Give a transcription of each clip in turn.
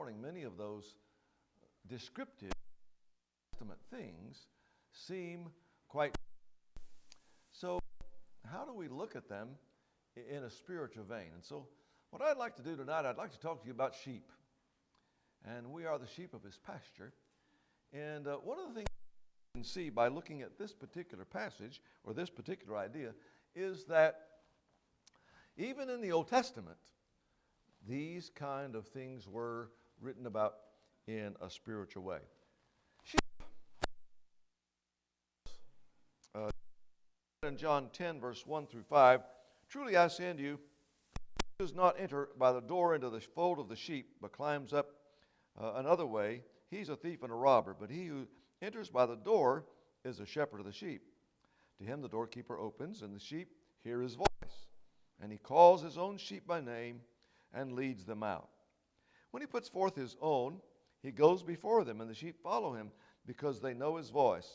morning, many of those descriptive Testament things seem quite. So how do we look at them in a spiritual vein? And so what I'd like to do tonight, I'd like to talk to you about sheep. And we are the sheep of his pasture. And one of the things you can see by looking at this particular passage or this particular idea is that even in the Old Testament, these kind of things were written about in a spiritual way. Sheep. In John 10, verse 1 through 5, truly I say unto you, he does not enter by the door into the fold of the sheep, but climbs up another way. He's a thief and a robber, but he who enters by the door is a shepherd of the sheep. To him the doorkeeper opens, and the sheep hear his voice. And he calls his own sheep by name and leads them out. When he puts forth his own, he goes before them, and the sheep follow him because they know his voice.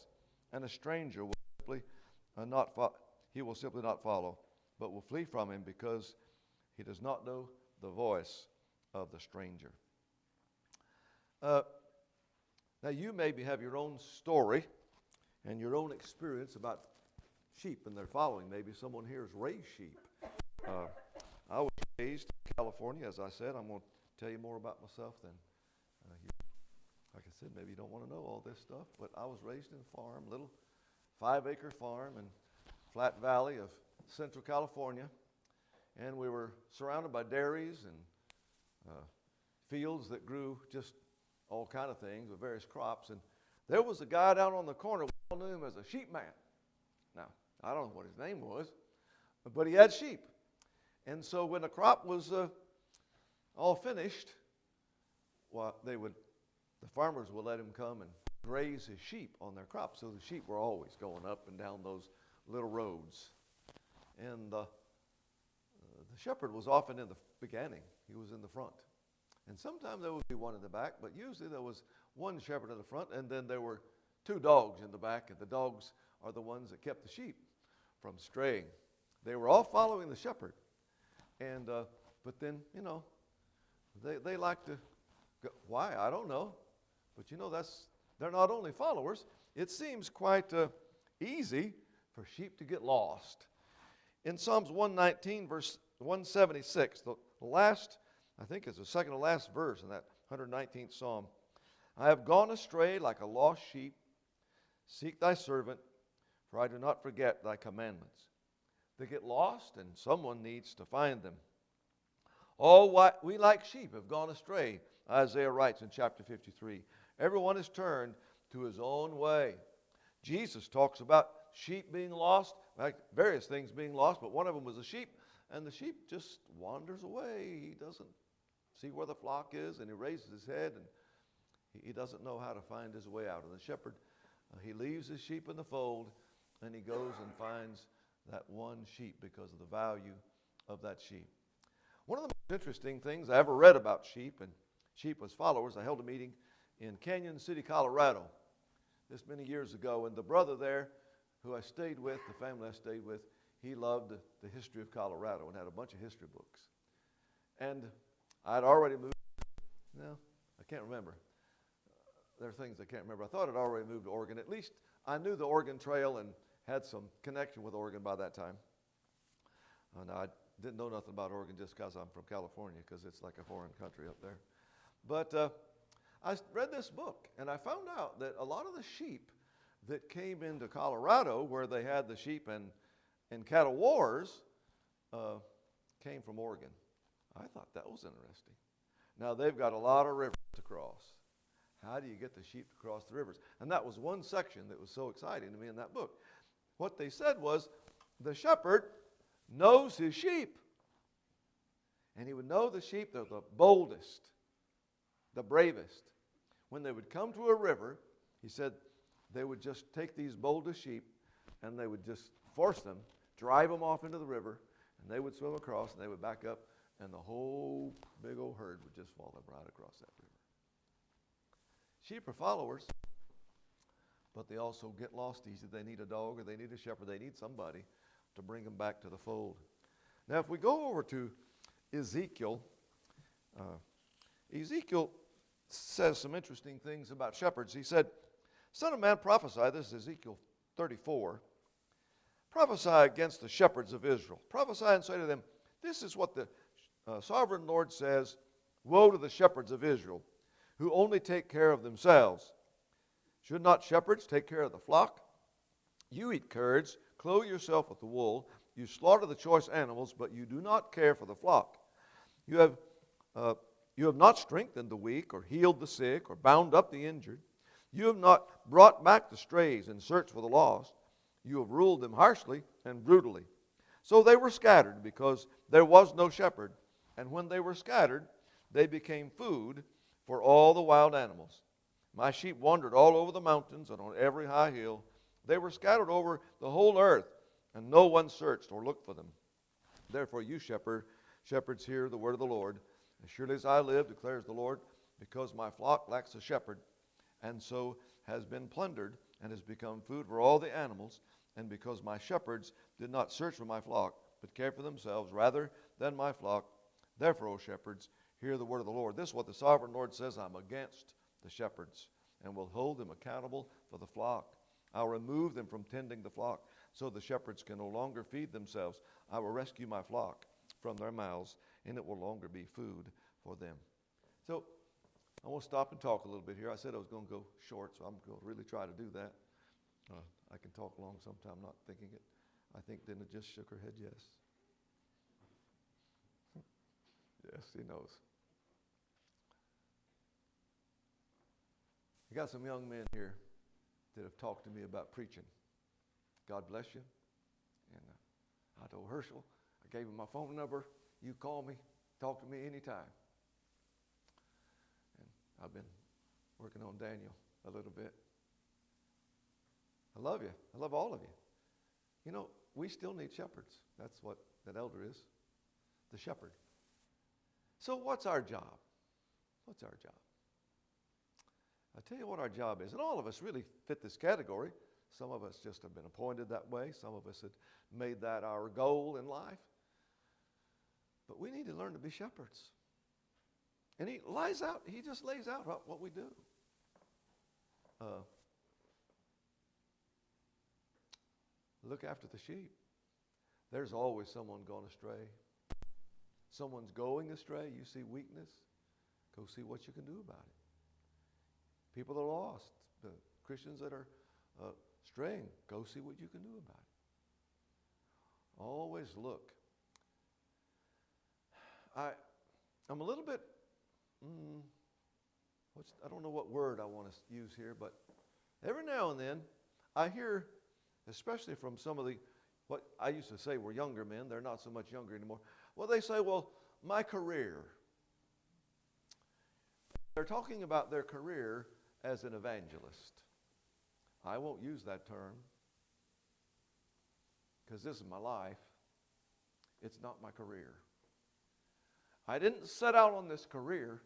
And a stranger will simply not follow, but will flee from him because he does not know the voice of the stranger. Now you maybe have your own story and your own experience about sheep and their following. Maybe someone here has raised sheep. I was raised in California, as I said. I'm going to tell you more about myself than you. Like I said, maybe you don't want to know all this stuff, but I was raised in a farm, little 5-acre farm in Flat Valley of Central California, and we were surrounded by dairies and fields that grew just all kind of things with various crops. And there was a guy down on the corner. We all knew him as a sheep man. Now, I don't know what his name was, but he had sheep. And so when the crop was all finished, the farmers would let him come and graze his sheep on their crops. So the sheep were always going up and down those little roads. And the shepherd was often in the beginning. He was in the front. And sometimes there would be one in the back, but usually there was one shepherd in the front, and then there were 2 dogs in the back, and the dogs are the ones that kept the sheep from straying. They were all following the shepherd. And but then, they like to go. Why? I don't know. But they're not only followers. It seems quite easy for sheep to get lost. In Psalms 119, verse 176, the last, I think it's the second to last verse in that 119th Psalm. I have gone astray like a lost sheep. Seek thy servant, for I do not forget thy commandments. They get lost, and someone needs to find them. We like sheep have gone astray, Isaiah writes in chapter 53. Everyone has turned to his own way. Jesus talks about sheep being lost, like various things being lost, but one of them was a sheep, and the sheep just wanders away. He doesn't see where the flock is, and he raises his head, and he doesn't know how to find his way out. And the shepherd, he leaves his sheep in the fold, and he goes and finds that one sheep because of the value of that sheep. One of the most interesting things I ever read about sheep and sheep as followers, I held a meeting in Canyon City, Colorado, this many years ago, and the brother there who I stayed with, the family I stayed with, he loved the history of Colorado and had a bunch of history books. And I'd already moved, I can't remember. There are things I can't remember. I thought I'd already moved to Oregon. At least I knew the Oregon Trail and had some connection with Oregon by that time. Now, I didn't know nothing about Oregon just because I'm from California, because it's like a foreign country up there. But I read this book, and I found out that a lot of the sheep that came into Colorado, where they had the sheep and cattle wars, came from Oregon. I thought that was interesting. Now, they've got a lot of rivers to cross. How do you get the sheep to cross the rivers? And that was one section that was so exciting to me in that book. What they said was the shepherd knows his sheep. And he would know the sheep that were the boldest, the bravest. When they would come to a river, he said they would just take these boldest sheep and they would just force them, drive them off into the river, and they would swim across and they would back up, and the whole big old herd would just follow them right across that river. Sheep are followers, but they also get lost easy. They need a dog or they need a shepherd. They need somebody to bring them back to the fold. Now, if we go over to Ezekiel, Ezekiel says some interesting things about shepherds. He said, "Son of man, prophesy," this is Ezekiel 34, "prophesy against the shepherds of Israel. Prophesy and say to them, this is what the sovereign Lord says, woe to the shepherds of Israel, who only take care of themselves. Should not shepherds take care of the flock? You eat curds, clothe yourself with the wool, you slaughter the choice animals, but you do not care for the flock. You have not strengthened the weak, or healed the sick, or bound up the injured. You have not brought back the strays in search for the lost. You have ruled them harshly and brutally. So they were scattered because there was no shepherd. And when they were scattered, they became food for all the wild animals. My sheep wandered all over the mountains and on every high hill. They were scattered over the whole earth, and no one searched or looked for them. Therefore you shepherds, hear the word of the Lord. As surely as I live, declares the Lord, because my flock lacks a shepherd, and so has been plundered, and has become food for all the animals, and because my shepherds did not search for my flock, but cared for themselves rather than my flock, therefore, O shepherds, hear the word of the Lord. This is what the sovereign Lord says: I'm against the shepherds, and will hold them accountable for the flock. I'll remove them from tending the flock, so the shepherds can no longer feed themselves. I will rescue my flock from their mouths, and it will no longer be food for them. So I want to stop and talk a little bit here. I said I was going to go short, so I'm going to really try to do that. I can talk long sometime, not thinking it. I think Dina just shook her head yes. Yes, he knows. I got some young men here that have talked to me about preaching. God bless you. And I told Herschel, I gave him my phone number. You call me, talk to me anytime. And I've been working on Daniel a little bit. I love you. I love all of you. You know, we still need shepherds. That's what that elder is, the shepherd. So what's our job? What's our job? I'll tell you what our job is. And all of us really fit this category. Some of us just have been appointed that way. Some of us had made that our goal in life. But we need to learn to be shepherds. And he just lays out what we do. Look after the sheep. There's always someone gone astray. Someone's going astray. You see weakness, go see what you can do about it. People are lost. The Christians that are straying, go see what you can do about it. Always look. I'm a little bit, I don't know what word I want to use here, but every now and then I hear, especially from some of what I used to say were younger men, they're not so much younger anymore. Well, they say, well, my career. They're talking about their career as an evangelist. I won't use that term because this is my life. It's not my career. I didn't set out on this career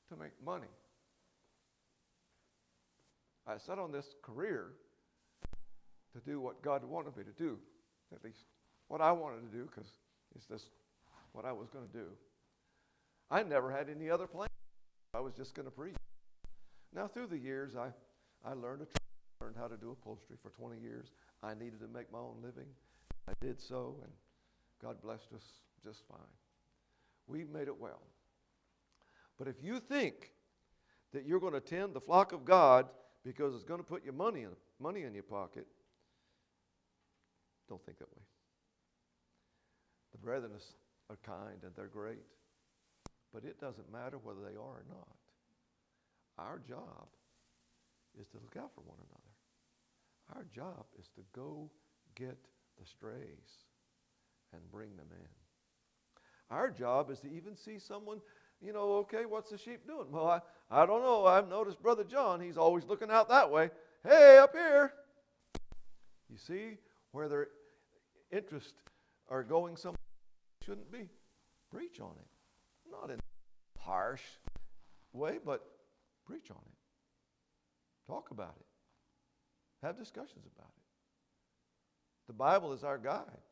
to make money. I set on this career to do what God wanted me to do, at least what I wanted to do, because it's just what I was going to do. I never had any other plan. I was just going to preach. Now, through the years, I learned how to do upholstery for 20 years. I needed to make my own living. I did so, and God blessed us just fine. We made it well. But if you think that you're going to tend the flock of God because it's going to put your money in your pocket, don't think that way. The brethren are kind and they're great, but it doesn't matter whether they are or not. Our job is to look out for one another. Our job is to go get the strays and bring them in. Our job is to even see someone, okay, what's the sheep doing? Well, I don't know. I've noticed Brother John, he's always looking out that way. Hey, up here. You see where their interests are going somewhere shouldn't be. Preach on it. Not in a harsh way, but preach on it. Talk about it. Have discussions about it. The Bible is our guide.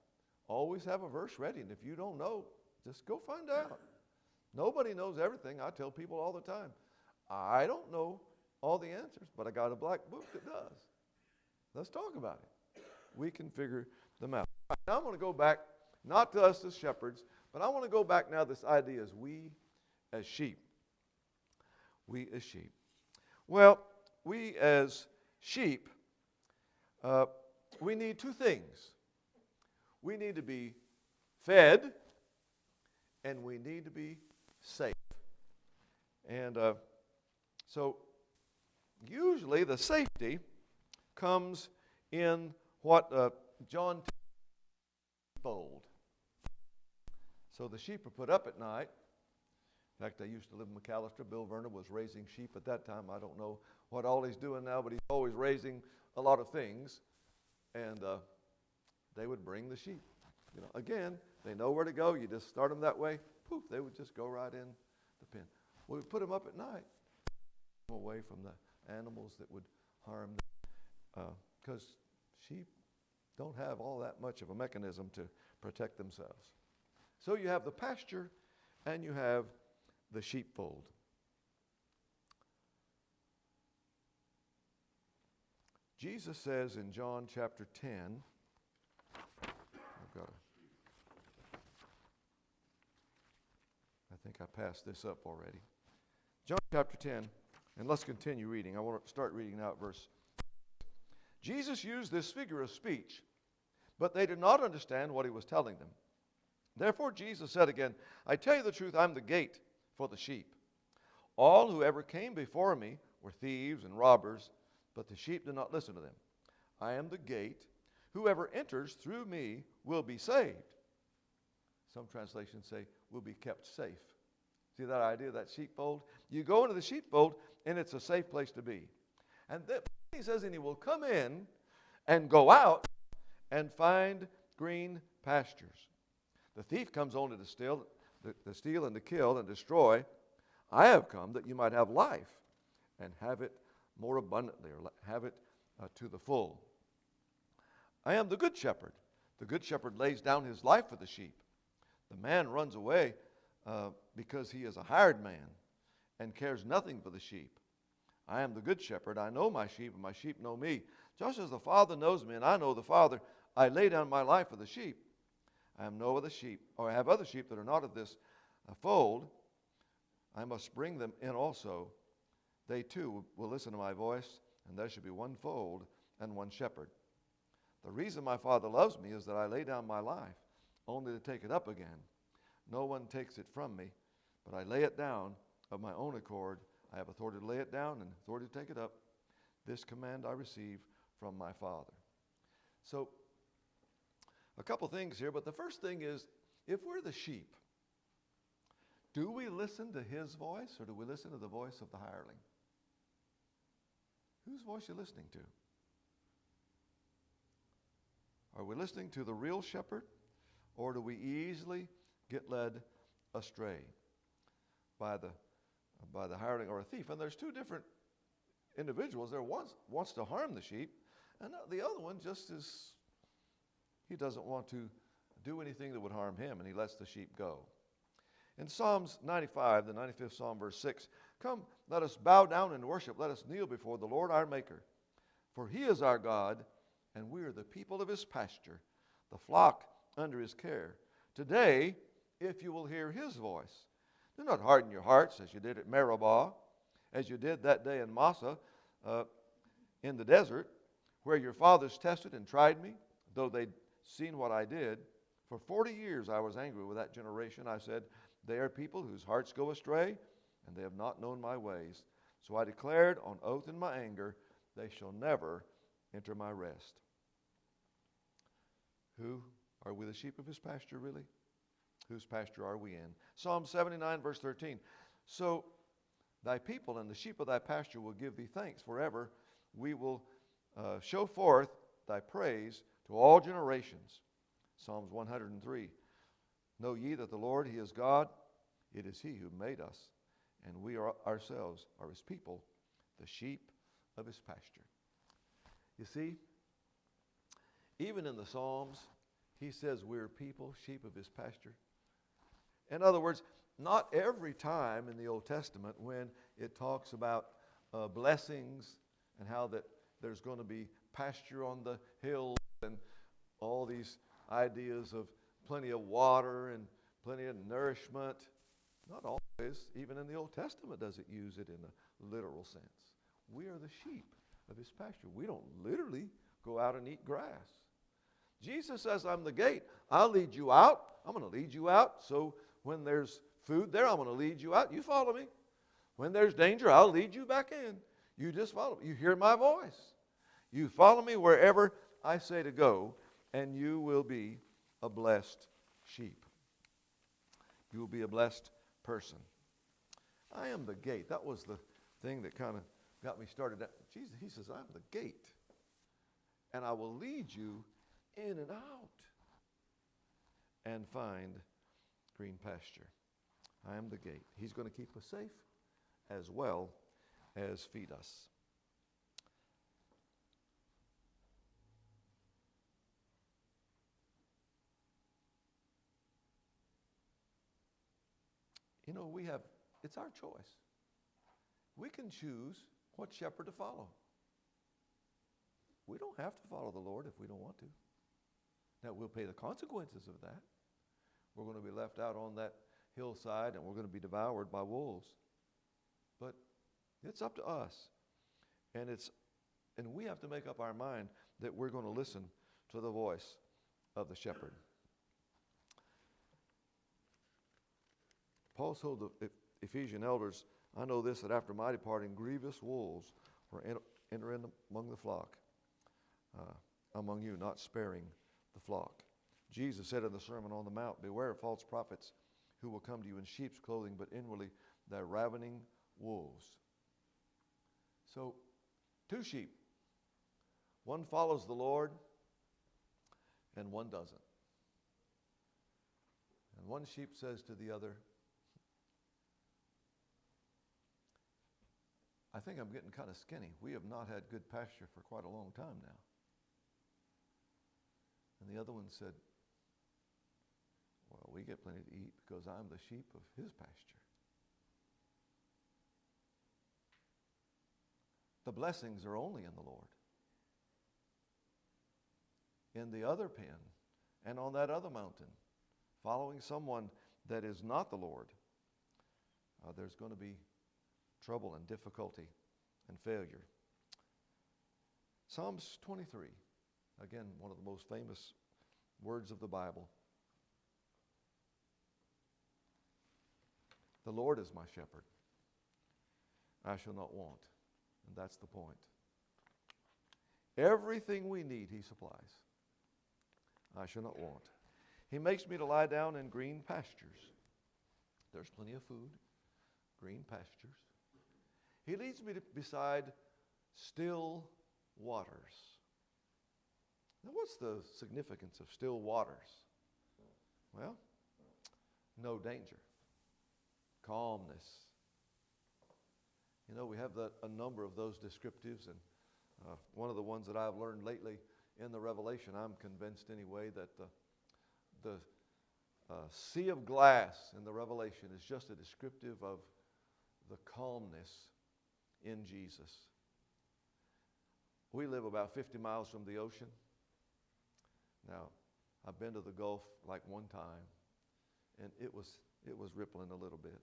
Always have a verse ready, and if you don't know, just go find out. Nobody knows everything. I tell people all the time, I don't know all the answers, but I got a black book that does. Let's talk about it. We can figure them out. Right, now I'm going to go back, not to us as shepherds, but I want to go back now to this idea as we as sheep. We as sheep. Well, we as sheep, we need two things. We need to be fed, and we need to be safe. And so usually the safety comes in what John fold. So the sheep are put up at night. In fact, I used to live in McAllister. Bill Verner was raising sheep at that time. I don't know what all he's doing now, but he's always raising a lot of things. And they would bring the sheep. You know, again, they know where to go. You just start them that way. Poof, they would just go right in the pen. We would put them up at night, away from the animals that would harm them. Because sheep don't have all that much of a mechanism to protect themselves. So you have the pasture and you have the sheepfold. Jesus says in John chapter 10, I think I passed this up already. John chapter 10, and let's continue reading. I want to start reading now at verse. Jesus used this figure of speech, but they did not understand what he was telling them. Therefore Jesus said again, I tell you the truth, I'm the gate for the sheep. All who ever came before me were thieves and robbers, but the sheep did not listen to them. I am the gate. Whoever enters through me will be saved. Some translations say will be kept safe. See that idea, that sheepfold? You go into the sheepfold, and it's a safe place to be. And then he says, and he will come in and go out and find green pastures. The thief comes only to steal and to kill and destroy. I have come that you might have life and have it more abundantly, or have it to the full. I am the good shepherd. The good shepherd lays down his life for the sheep. The man runs away because he is a hired man and cares nothing for the sheep. I am the good shepherd. I know my sheep, and my sheep know me. Just as the Father knows me, and I know the Father, I lay down my life for the sheep. I have no other sheep, or I have other sheep that are not of this fold. I must bring them in also. They too will listen to my voice, and there shall be one fold and one shepherd. The reason my Father loves me is that I lay down my life, only to take it up again. No one takes it from me, but I lay it down of my own accord. I have authority to lay it down and authority to take it up. This command I receive from my Father. So, a couple things here, but the first thing is, if we're the sheep, do we listen to his voice, or do we listen to the voice of the hireling? Whose voice are you listening to? Are we listening to the real shepherd, or do we easily get led astray by the hireling or a thief? And there's two different individuals. There one wants to harm the sheep, and the other one just is, he doesn't want to do anything that would harm him, and he lets the sheep go. In Psalms 95, the 95th Psalm, verse 6, come, let us bow down and worship. Let us kneel before the Lord our Maker. For he is our God, and we are the people of his pasture, the flock under his care. Today, if you will hear his voice, do not harden your hearts as you did at Meribah, as you did that day in Massah in the desert, where your fathers tested and tried me, though they'd seen what I did. For 40 years I was angry with that generation. I said, they are people whose hearts go astray, and they have not known my ways. So I declared on oath in my anger, they shall never enter my rest. Who are we, the sheep of his pasture, really? Whose pasture are we in? Psalm 79, verse 13. So thy people and the sheep of thy pasture will give thee thanks forever. We will show forth thy praise to all generations. Psalms 103. Know ye that the Lord, he is God. It is he who made us, and we ourselves are his people, the sheep of his pasture. You see, even in the Psalms, he says we're people, sheep of his pasture. In other words, not every time in the Old Testament when it talks about blessings and how that there's going to be pasture on the hills and all these ideas of plenty of water and plenty of nourishment. Not always, even in the Old Testament does it use it in a literal sense. We are the sheep of his pasture. We don't literally go out and eat grass. Jesus says, I'm the gate. I'll lead you out. I'm going to lead you out. So when there's food there, I'm going to lead you out. You follow me. When there's danger, I'll lead you back in. You just follow me. You hear my voice. You follow me wherever I say to go, and you will be a blessed sheep. You will be a blessed person. I am the gate. That was the thing that kind of got me started. Jesus, he says, I'm the gate, and I will lead you in and out and find green pasture. I am the gate. He's going to keep us safe as well as feed us. You know, it's our choice. We can choose what shepherd to follow. We don't have to follow the Lord if we don't want to. Now, we'll pay the consequences of that. We're going to be left out on that hillside and we're going to be devoured by wolves. But it's up to us. And we have to make up our mind that we're going to listen to the voice of the shepherd. Paul told the Ephesian elders, I know this, that after my departing, grievous wolves were entering among the flock, among you, not sparing the flock. Jesus said in the Sermon on the Mount, beware of false prophets who will come to you in sheep's clothing, but inwardly they're ravening wolves. So, two sheep. One follows the Lord, and one doesn't. And one sheep says to the other, I think I'm getting kind of skinny. We have not had good pasture for quite a long time now. And the other one said, well, we get plenty to eat because I'm the sheep of his pasture. The blessings are only in the Lord. In the other pen and on that other mountain, following someone that is not the Lord, there's going to be trouble and difficulty and failure. Psalms 23, again, one of the most famous words of the Bible. The Lord is my shepherd. I shall not want. And that's the point. Everything we need, he supplies. I shall not want. He makes me to lie down in green pastures. There's plenty of food, green pastures. He leads me beside still waters. Now, what's the significance of still waters? Well, no danger, calmness. You know, we have a number of those descriptives, and one of the ones that I've learned lately in the Revelation, I'm convinced anyway, that the sea of glass in the Revelation is just a descriptive of the calmness in Jesus. We live about 50 miles from the ocean. Now, I've been to the Gulf like one time, and it was rippling a little bit.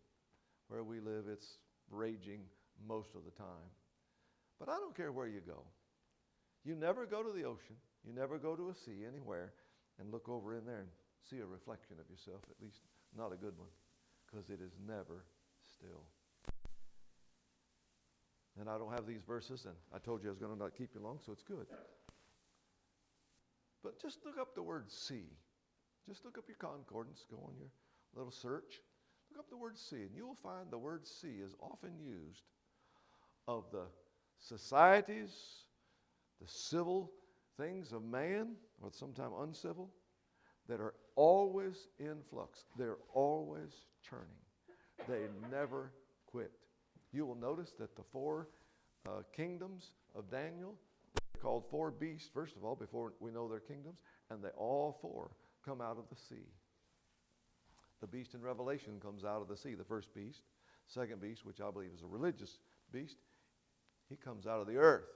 Where we live, it's raging most of the time. But I don't care where you go. You never go to the ocean. You never go to a sea anywhere and look over in there and see a reflection of yourself, at least not a good one, because it is never still. And I don't have these verses, and I told you I was going to not keep you long, so it's good. But just look up the word sea. Just look up your concordance, go on your little search. Look up the word sea, and you will find the word sea is often used of the societies, the civil things of man, or sometimes uncivil, that are always in flux. They're always churning. They never quit. You will notice that the four kingdoms of Daniel, they're called four beasts, first of all, before we know their kingdoms, and they all four come out of the sea. The beast in Revelation comes out of the sea, the first beast. Second beast, which I believe is a religious beast, he comes out of the earth.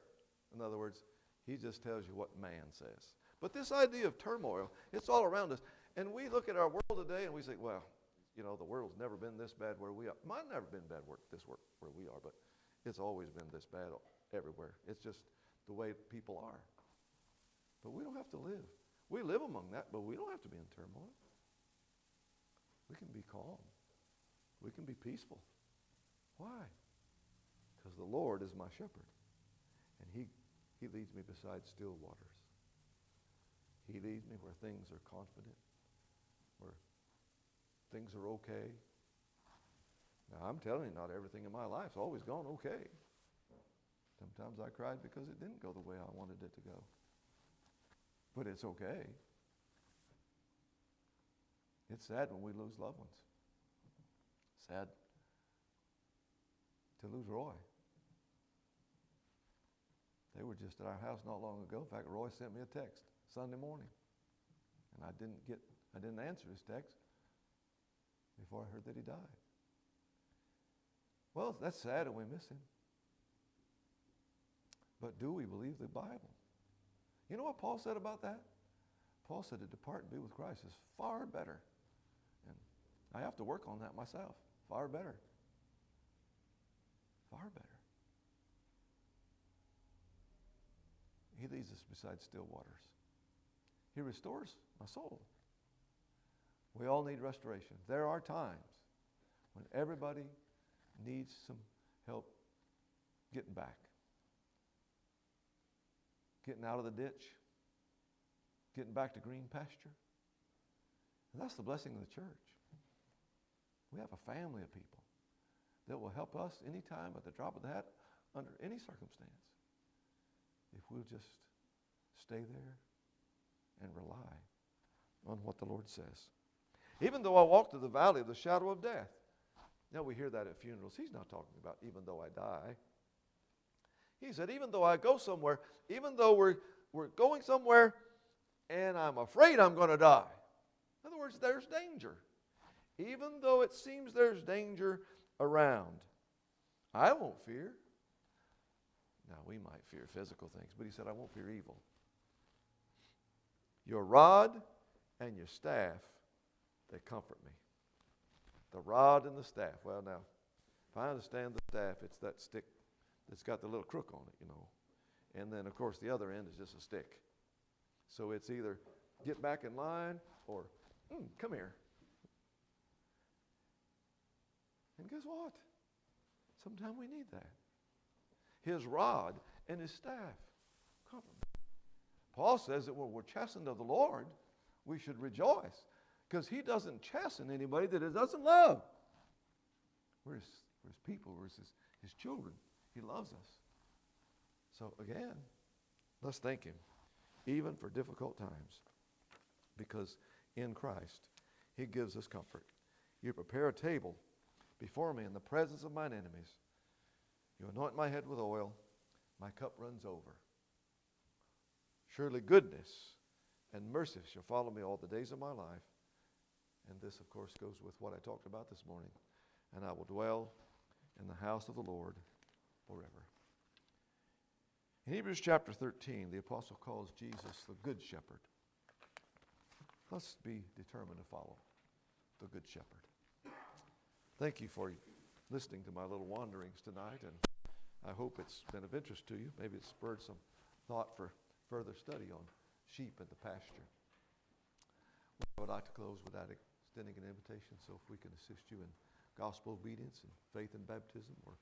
In other words, he just tells you what man says. But this idea of turmoil, it's all around us. And we look at our world today and we say, well, you know, the world's never been this bad where we are. Might never been bad where we are, but it's always been this bad everywhere. It's just the way people are. But we don't have to live. We live among that, but we don't have to be in turmoil. We can be calm. We can be peaceful. Why? Because the Lord is my shepherd. And he leads me beside still waters. He leads me where things are confident, where things are okay. Now, I'm telling you, not everything in my life's always gone okay. Sometimes I cried because it didn't go the way I wanted it to go. But it's okay. It's sad when we lose loved ones. Sad to lose Roy. They were just at our house not long ago. In fact, Roy sent me a text Sunday morning. And I didn't answer his text before I heard that he died. Well, that's sad and we miss him. But do we believe the Bible? You know what Paul said about that? Paul said to depart and be with Christ is far better. And I have to work on that myself. Far better. Far better. He leads us beside still waters. He restores my soul. We all need restoration. There are times when everybody needs some help getting back. Getting out of the ditch. Getting back to green pasture. And that's the blessing of the church. We have a family of people that will help us anytime at the drop of the hat under any circumstance. If we'll just stay there and rely on what the Lord says. Even though I walk through the valley of the shadow of death. Now we hear that at funerals. He's not talking about even though I die. He said even though I go somewhere, even though we're going somewhere and I'm afraid I'm going to die. In other words, there's danger. Even though it seems there's danger around, I won't fear. Now, we might fear physical things, but he said, I won't fear evil. Your rod and your staff, they comfort me. The rod and the staff. Well, now, if I understand the staff, it's that stick that's got the little crook on it, you know. And then, of course, the other end is just a stick. So it's either get back in line or, come here. And guess what? Sometimes we need that. His rod and his staff comfort me. Paul says that when we're chastened of the Lord, we should rejoice because he doesn't chasten anybody that he doesn't love. We're his people, we're his children. He loves us. So again, let's thank him, even for difficult times, because in Christ, he gives us comfort. You prepare a table before me in the presence of mine enemies. You anoint my head with oil, my cup runs over. Surely goodness and mercy shall follow me all the days of my life. And this, of course, goes with what I talked about this morning. And I will dwell in the house of the Lord forever. In Hebrews chapter 13, the apostle calls Jesus the Good Shepherd. Let's be determined to follow the Good Shepherd. Thank you for listening to my little wanderings tonight, and I hope it's been of interest to you. Maybe it's spurred some thought for further study on sheep and the pasture. I would like to close with that, extending an invitation, so if we can assist you in gospel obedience and faith in baptism or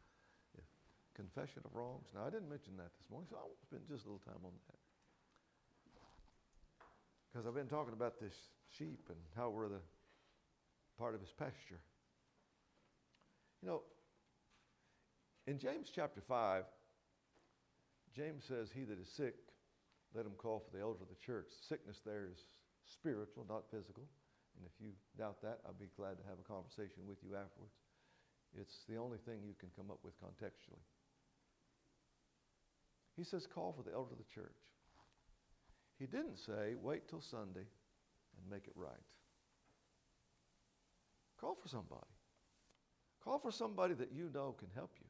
confession of wrongs. Now, I didn't mention that this morning, so I'll spend just a little time on that. Because I've been talking about this sheep and how we're the part of his pasture. You know, in James chapter 5, James says, he that is sick, let him call for the elder of the church. Sickness there is spiritual, not physical. And if you doubt that, I'll be glad to have a conversation with you afterwards. It's the only thing you can come up with contextually. He says, call for the elder of the church. He didn't say, wait till Sunday and make it right. Call for somebody. Call for somebody that you know can help you.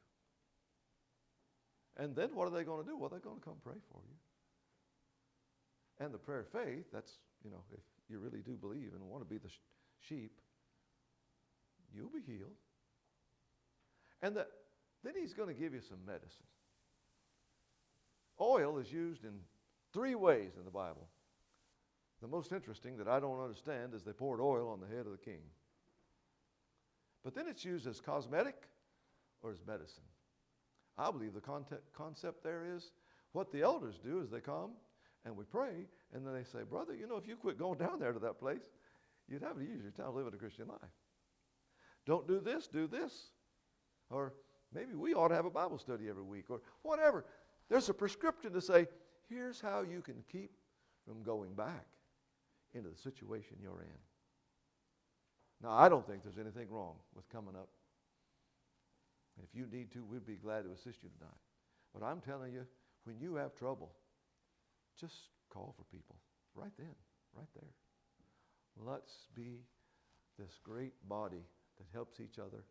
And then what are they going to do? Well, they're going to come pray for you. And the prayer of faith, that's, if you really do believe and want to be the sheep, you'll be healed. And then he's going to give you some medicine. Oil is used in 3 ways in the Bible. The most interesting that I don't understand is they poured oil on the head of the king. But then it's used as cosmetic or as medicine. I believe the concept there is what the elders do is they come and we pray, and then they say, brother, if you quit going down there to that place, you'd have an easier time living a Christian life. Don't do this, do this. Or maybe we ought to have a Bible study every week or whatever. There's a prescription to say, here's how you can keep from going back into the situation you're in. Now, I don't think there's anything wrong with coming up. And if you need to, we'd be glad to assist you tonight. But I'm telling you, when you have trouble, just call for people right then, right there. Let's be this great body that helps each other